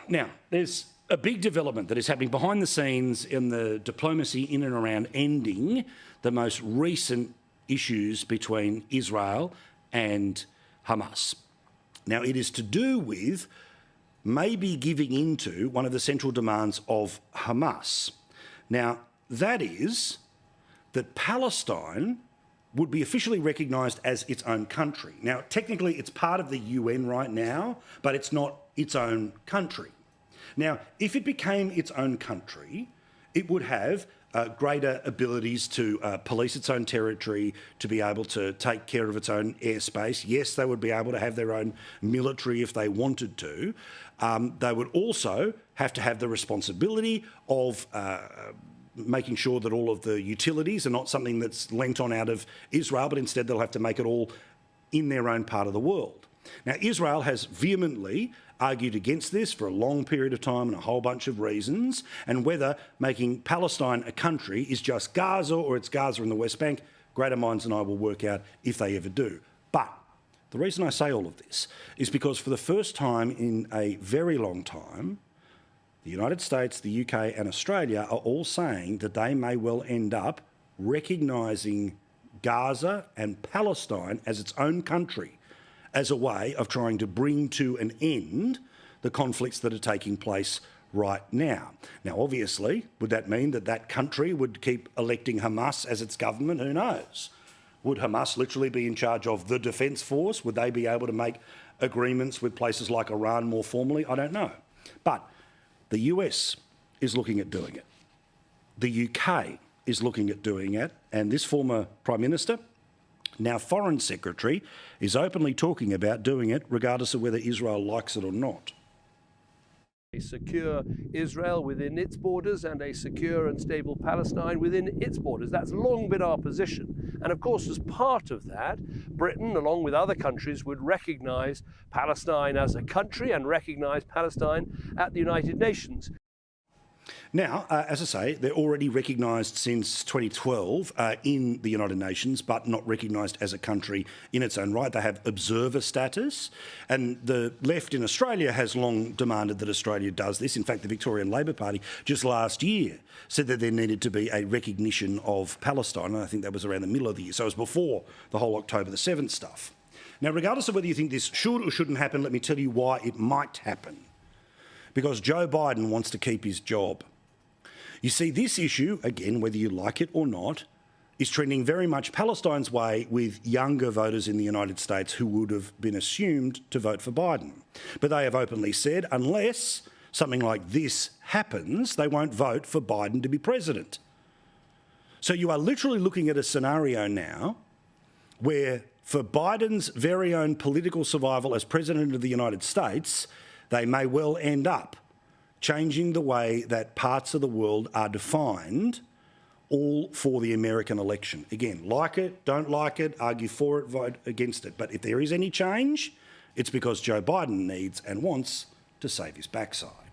Now, there's a big development that is happening behind the scenes in the diplomacy in and around ending the most recent issues between Israel and Hamas. Now, it is to do with maybe giving into one of the central demands of Hamas. Now, that is that Palestine would be officially recognised as its own country. Now, technically, it's part of the UN right now, but it's not its own country. Now, if it became its own country, it would have greater abilities to police its own territory, to be able to take care of its own airspace. Yes, they would be able to have their own military if they wanted to. They would also have to have the responsibility of making sure that all of the utilities are not something that's lent on out of Israel, but instead they'll have to make it all in their own part of the world. Now, Israel has vehemently argued against this for a long period of time and a whole bunch of reasons, and whether making Palestine a country is just Gaza or it's Gaza and the West Bank, greater minds than I will work out if they ever do. But the reason I say all of this is because for the first time in a very long time, the United States, the UK and Australia are all saying that they may well end up recognising Gaza and Palestine as its own country, as a way of trying to bring to an end the conflicts that are taking place right now. Now, obviously, would that mean that that country would keep electing Hamas as its government? Who knows? Would Hamas literally be in charge of the defence force? Would they be able to make agreements with places like Iran more formally? I don't know. But the US is looking at doing it. The UK is looking at doing it. And this former Prime Minister, now Foreign Secretary, is openly talking about doing it regardless of whether Israel likes it or not. A secure Israel within its borders and a secure and stable Palestine within its borders. That's long been our position. And of course, as part of that, Britain, along with other countries, would recognise Palestine as a country and recognise Palestine at the United Nations. Now, as I say, they're already recognised since 2012 in the United Nations, but not recognised as a country in its own right. They have observer status, and the left in Australia has long demanded that Australia does this. In fact, the Victorian Labor Party just last year said that there needed to be a recognition of Palestine, and I think that was around the middle of the year, so it was before the whole October the 7th stuff. Now, regardless of whether you think this should or shouldn't happen, let me tell you why it might happen. Because Joe Biden wants to keep his job. You see, this issue, again, whether you like it or not, is trending very much Palestine's way with younger voters in the United States who would have been assumed to vote for Biden. But they have openly said, unless something like this happens, they won't vote for Biden to be president. So you are literally looking at a scenario now where, for Biden's very own political survival as president of the United States, they may well end up changing the way that parts of the world are defined, all for the American election. Again, like it, don't like it, argue for it, vote against it. But if there is any change, it's because Joe Biden needs and wants to save his backside.